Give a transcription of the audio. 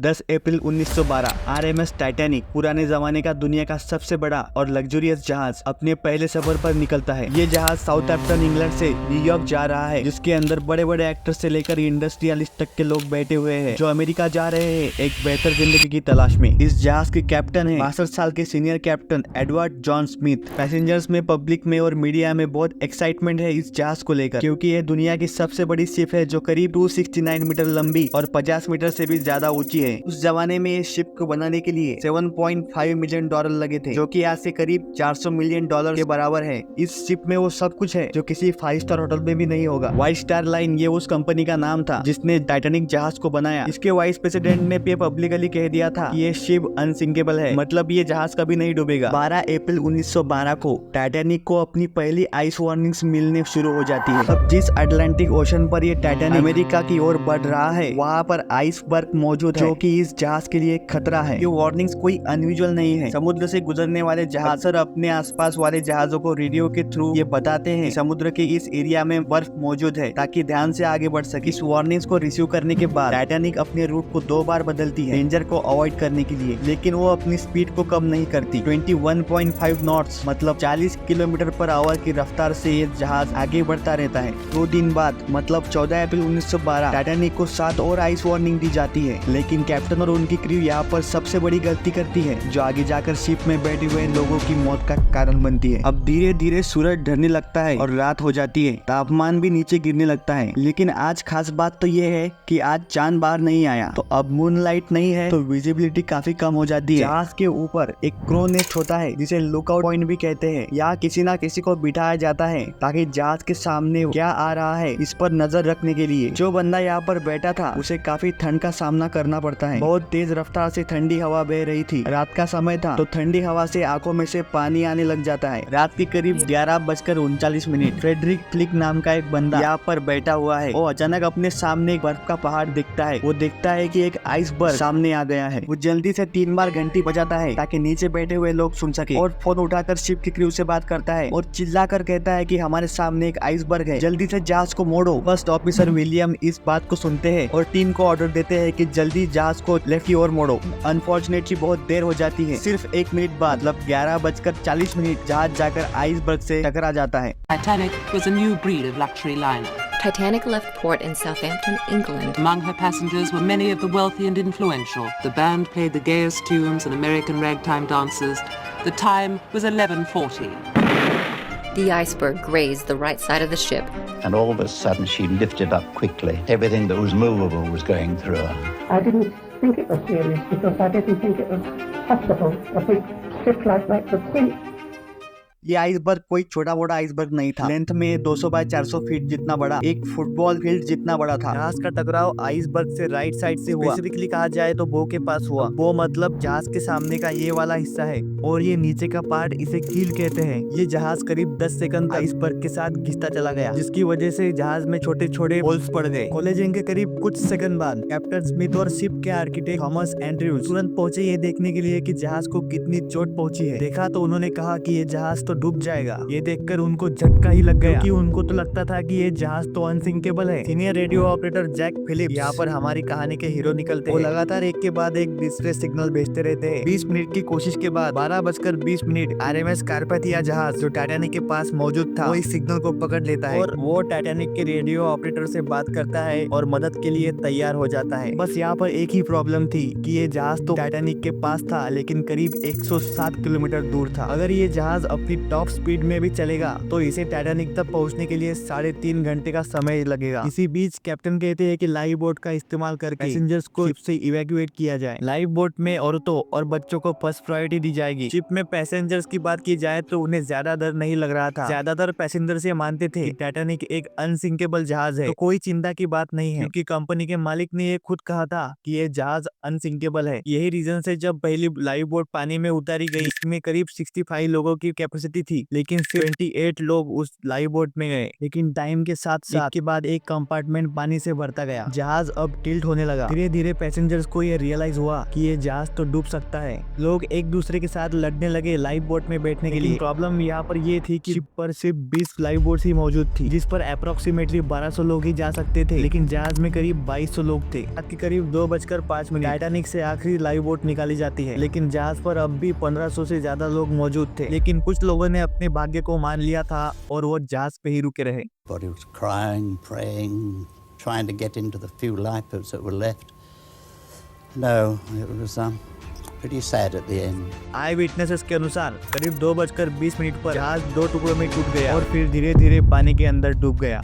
10 अप्रैल 1912 RMS Titanic पुराने जमाने का दुनिया का सबसे बड़ा और लग्जरियस जहाज अपने पहले सफर पर निकलता है। ये जहाज साउथहैम्पटन इंग्लैंड से न्यूयॉर्क जा रहा है, जिसके अंदर बड़े बड़े एक्टर से लेकर इंडस्ट्रियलिस्ट तक के लोग बैठे हुए हैं जो अमेरिका जा रहे हैं एक बेहतर जिंदगी की तलाश में। इस जहाज के कैप्टन है 62 साल के senior captain Edward John Smith. Passengers में, पब्लिक में और मीडिया में बहुत एक्साइटमेंट है इस जहाज को लेकर, क्योंकि ये दुनिया की सबसे बड़ी शिप है जो करीब 269 मीटर लंबी और 50 मीटर से भी ज्यादा ऊंची है। उस जमाने में इस शिप को बनाने के लिए $7.5 मिलियन लगे थे, जो कि आज से करीब $400 मिलियन के बराबर है। इस शिप में वो सब कुछ है जो किसी 5 स्टार होटल में भी नहीं होगा। व्हाइट स्टार लाइन ये उस कंपनी का नाम था जिसने टाइटैनिक जहाज को बनाया। इसके वाइस प्रेसिडेंट ने पब्लिकली कह दिया था कि ये शिप अनसिंकेबल है, मतलब ये जहाज कभी नहीं डूबेगा। 12 अप्रैल 1912 को टाइटैनिक को अपनी पहली आइस वार्निंग्स मिलने शुरू हो जाती है। अब जिस अटलांटिक ओशन पर ये टाइटैनिक अमेरिका की ओर बढ़ रहा है, वहाँ पर आइसबर्ग मौजूद है जो कि इस जहाज के लिए खतरा है। ये वार्निंग्स कोई अनयूजुअल नहीं है। समुद्र से गुजरने वाले जहाज अक्सर अपने आसपास वाले जहाजों को रेडियो के थ्रू ये बताते हैं समुद्र के इस एरिया में बर्फ मौजूद है, ताकि ध्यान से आगे बढ़ सके। इस वार्निंग्स को रिसीव करने के बाद टाइटैनिक अपने रूट को 2 बार बदलती है डेंजर को अवॉइड करने के लिए, लेकिन वो अपनी स्पीड को कम नहीं करती। 21.5 नॉट्स मतलब 40 किलोमीटर पर आवर की रफ्तार से ये जहाज आगे बढ़ता रहता है। 2 दिन बाद मतलब 14 अप्रैल 1912 टाइटैनिक को 7 और आइस वार्निंग दी जाती है, लेकिन कैप्टन और उनकी क्रू यहाँ पर सबसे बड़ी गलती करती है जो आगे जाकर शिप में बैठे हुए लोगों की मौत का कारण बनती है। अब धीरे धीरे सूरज ढलने लगता है और रात हो जाती है, तापमान भी नीचे गिरने लगता है। लेकिन आज खास बात तो ये है कि आज चांद बाहर नहीं आया, तो अब मूनलाइट नहीं है, तो विजिबिलिटी काफी कम हो जाती है। जहाज के ऊपर एक क्रो नेस्ट होता है जिसे लुकआउट पॉइंट भी कहते हैं। यहाँ किसी ना किसी को बिठाया जाता है ताकि जहाज के सामने क्या आ रहा है इस पर नजर रखने के लिए। जो बंदा यहाँ पर बैठा था उसे काफी ठंड का सामना करना पड़ता है। बहुत तेज रफ्तार से ठंडी हवा बह रही थी। रात का समय था तो ठंडी हवा से आंखों में से पानी आने लग जाता है। रात के करीब 11:39 फ्रेडरिक फ्लिक नाम का एक बंदा यहाँ पर बैठा हुआ है। वो अचानक अपने सामने एक बर्फ का पहाड़ दिखता है। वो देखता है कि एक आइसबर्ग सामने आ गया है। वो जल्दी से 3 बार घंटी बजाता है ताकि नीचे बैठे हुए लोग सुन सके, और फोन उठाकर शिप की क्रू से बात करता है और चिल्ला कर कहता है कि हमारे सामने एक आइसबर्ग है, जल्दी से जहाज को मोड़ो। फर्स्ट ऑफिसर विलियम इस बात को सुनते हैं और टीम को ऑर्डर देते हैं कि जल्दी जहाज को लेफ्ट की ओर मोड़ो। अनफॉर्चुनेटली बहुत देर हो जाती है। सिर्फ 1 मिनट बाद मतलब 11:40 जहाज जाकर आइसबर्ग से टकरा जाता है। Titanic was a new breed of luxury liner. Titanic left port in Southampton, England. Among her passengers were many of the wealthy and influential. The band played the gayest tunes and American ragtime dances. The time was 11:40. The iceberg grazed the right side of the ship. And all of a sudden she lifted up quickly. Everything that was movable was going through her. I didn't think it was serious because I didn't think it was possible a big ship like that could sink. ये iceberg कोई छोटा मोटा iceberg नहीं था। Length में 200 bye 400 feet जितना बड़ा, एक फुटबॉल फील्ड जितना बड़ा था। जहाज का टकराव आइसबर्ग से राइट साइड से हुआ। स्पेसिफिकली कहा जाए तो बो के पास हुआ। बो मतलब जहाज के सामने का ये वाला हिस्सा है और ये नीचे का पार्ट इसे कील कहते हैं। ये जहाज करीब 10 सेकंड आइसबर्ग के साथ घिसता चला गया, जिसकी वजह से जहाज में छोटे छोटे होल्स पड़ गए। कॉलेजिंग के करीब कुछ सेकंड बाद कैप्टन स्मिथ और शिप के आर्किटेक्ट थॉमस एंड्रयूज तुरंत पहुंचे ये देखने के लिए कि जहाज को कितनी चोट पहुंची है। देखा तो उन्होंने कहा कि ये जहाज तो डूब जाएगा। ये देखकर उनको झटका ही लग गया, क्योंकि उनको तो लगता था कि ये जहाज तो अनसिंकेबल है। Senior radio operator Jack Phillips यहाँ पर हमारी कहानी के हीरो निकलते हैं। वो लगातार एक के बाद एक डिस्ट्रेस सिग्नल भेजते रहते हैं। 20 मिनट की कोशिश के बाद 12:20 आरएमएस कारपेथिया जहाज जो टाइटैनिक के पास मौजूद था वो इस सिग्नल को पकड़ लेता है और वो टाइटैनिक के रेडियो ऑपरेटर से बात करता है और मदद के लिए तैयार हो जाता है। बस यहाँ पर एक ही प्रॉब्लम थी कि ये जहाज तो टाइटैनिक के पास था, लेकिन करीब 107 किलोमीटर दूर था। अगर ये जहाज अपनी टॉप स्पीड में भी चलेगा तो इसे टाइटैनिक तक पहुंचने के लिए 3.5 घंटे का समय लगेगा। इसी बीच कैप्टन कहते हैं कि लाइफ बोट का इस्तेमाल करके पैसेंजर्स को शिप से इवैक्यूएट किया जाए। लाइफ बोट में औरतों और बच्चों को फर्स्ट प्रायोरिटी दी जाएगी। शिप में पैसेंजर्स की बात की जाए तो उन्हें ज्यादा डर नहीं लग रहा था। ज्यादातर पैसेंजर्स ये मानते थे कि टाइटैनिक एक अनसिंकेबल जहाज है, तो कोई चिंता की बात नहीं है, क्योंकि कंपनी के मालिक ने ये खुद कहा था कि ये जहाज अनसिंकेबल है। यही रीजन से जब पहली लाइफ बोट पानी में उतारी गई, इसमें करीब 65 लोगों की कैपेसिटी चलती थी, लेकिन 28 लोग उस लाइव बोट में गए। लेकिन टाइम के साथ साथ एक के बाद एक कंपार्टमेंट पानी से भरता गया। जहाज अब टिल्ट होने लगा। धीरे धीरे पैसेंजर्स को ये रियलाइज हुआ कि ये जहाज तो डूब सकता है। लोग एक दूसरे के साथ लड़ने लगे लाइव बोट में बैठने के लिए। प्रॉब्लम यहाँ पर ये थी कि शिप पर सिर्फ 20 लाइव बोट्स ही मौजूद थी, जिस पर अप्रोक्सीमेटली 1200 लोग ही जा सकते थे, लेकिन जहाज में करीब 2200 लोग थे। रात के करीब 2:05 टाइटैनिक से आखिरी लाइव बोट निकाली जाती है, लेकिन जहाज पर अब भी 1500 से ज्यादा लोग मौजूद थे। लेकिन कुछ लोगों ने अपने भाग्य को मान लिया था और वो जहाज पे ही रुके रहे। Everybody was crying, praying, trying to get into the few lifeboats that were left. No, it was pretty sad at the end. I witnesses के अनुसार करीब 2:20 पर जहाज 2 टुकड़ों में टूट गया और फिर धीरे धीरे पानी के अंदर डूब गया।